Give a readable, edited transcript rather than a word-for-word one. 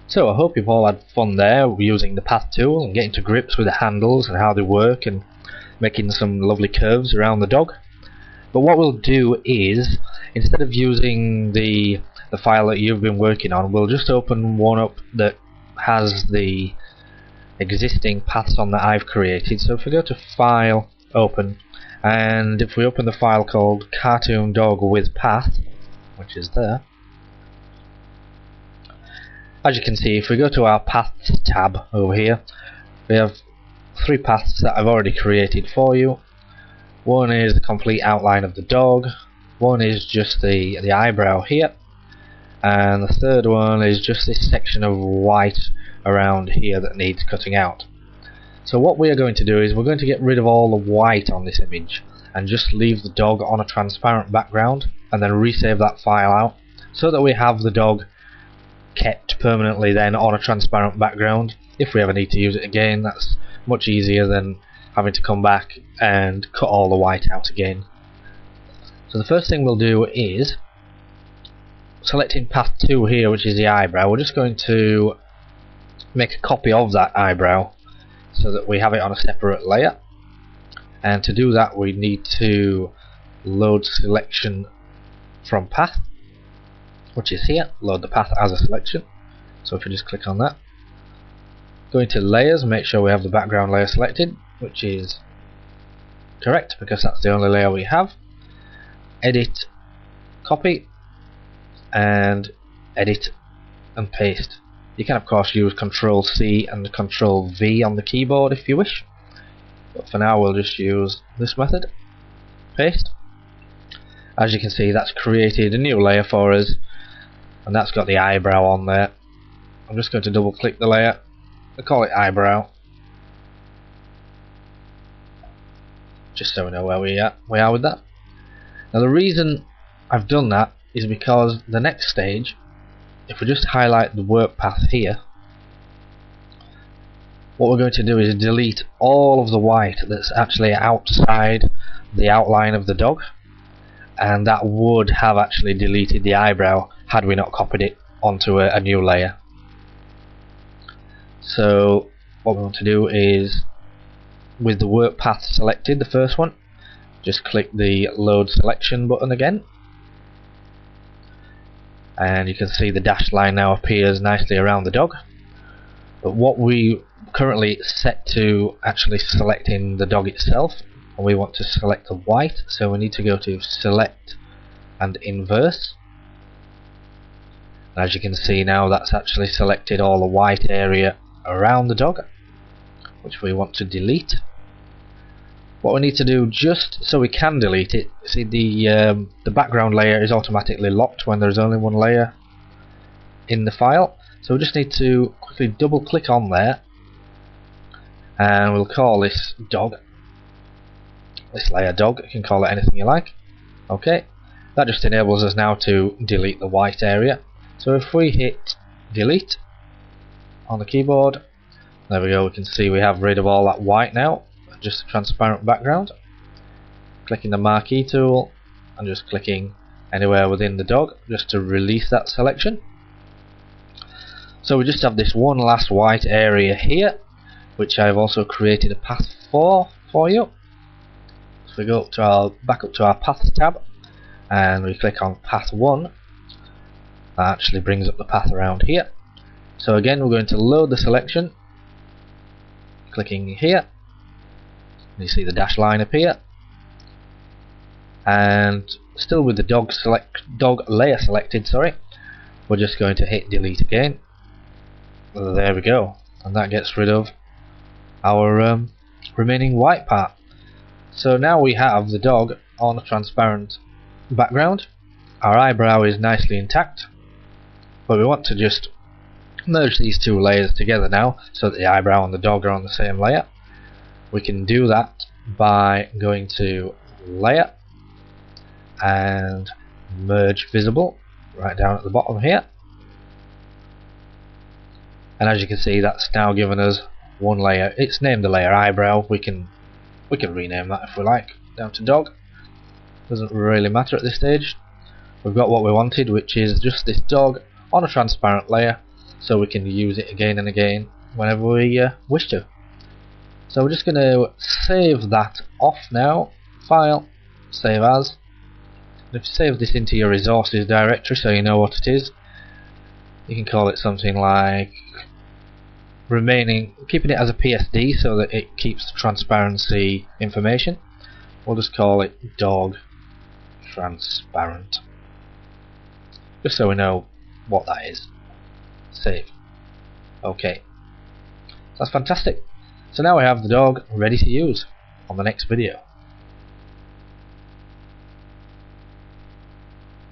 So I hope you've all had fun there using the path tool and getting to grips with the handles and how they work and making some lovely curves around the dog. But what we'll do is, instead of using the file that you've been working on, we'll just open one up that has the existing paths on that I've created. So if we go to File, Open, and if we open the file called Cartoon Dog with Path, which is there, as you can see, if we go to our Paths tab over here, we have 3 paths that I've already created for you. One is the complete outline of the dog, one is just the eyebrow here, and the third one is just this section of white around here that needs cutting out. So what we are going to do is we're going to get rid of all the white on this image and just leave the dog on a transparent background and then resave that file out so that we have the dog kept permanently then on a transparent background. If we ever need to use it again, that's much easier than having to come back and cut all the white out again. So the first thing we'll do is, selecting path 2 here, which is the eyebrow, we're just going to make a copy of that eyebrow so that we have it on a separate layer. And to do that we need to load selection from path, which is here, load the path as a selection. So if you just click on that, go into layers and make sure we have the background layer selected, which is correct because that's the only layer we have. Edit, copy, and edit and paste. You can of course use Ctrl C and Ctrl V on the keyboard if you wish, but for now we'll just use this method. Paste. As you can see, that's created a new layer for us, and that's got the eyebrow on there. I'm just going to double click the layer, I call it eyebrow, just so we know where we are with that. Now the reason I've done that is because the next stage, if we just highlight the work path here, what we're going to do is delete all of the white that's actually outside the outline of the dog, and that would have actually deleted the eyebrow had we not copied it onto a new layer. So what we want to do is, with the work path selected, the first one, just click the load selection button again, and you can see the dashed line now appears nicely around the dog. But what we currently set to actually selecting the dog itself, and we want to select the white, so we need to go to select and inverse. And as you can see now, that's actually selected all the white area around the dog, which we want to delete. What we need to do, just so we can delete it, see the background layer is automatically locked when there's only one layer in the file, so we just need to quickly double click on there, and we'll call this dog, this layer dog. You can call it anything you like. Okay, that just enables us now to delete the white area. So if we hit delete on the keyboard, there we go, we can see we have rid of all that white now, just a transparent background. Clicking the marquee tool and just clicking anywhere within the dog just to release that selection. So we just have this one last white area here, which I've also created a path for you. So we go back up to our path tab and we click on path 1. That actually brings up the path around here. So again, we're going to load the selection, clicking here. You see the dashed line appear, and still with the dog layer selected, we're just going to hit delete again. There we go, and that gets rid of our remaining white part. So now we have the dog on a transparent background. Our eyebrow is nicely intact, but we want to just merge these two layers together now so that the eyebrow and the dog are on the same layer. We can do that by going to layer and merge visible right down at the bottom here, and as you can see, that's now given us one layer. It's named the layer eyebrow. We can rename that if we like, down to dog. Doesn't really matter at this stage. We've got what we wanted, which is just this dog on a transparent layer, so we can use it again and again whenever we wish to. So we're just going to save that off now. File, save as. And if you save this into your resources directory so you know what it is, you can call it something like keeping it as a PSD so that it keeps the transparency information. We'll just call it dog transparent, just so we know what that is. Save. Okay, that's fantastic. So now we have the dog ready to use on the next video.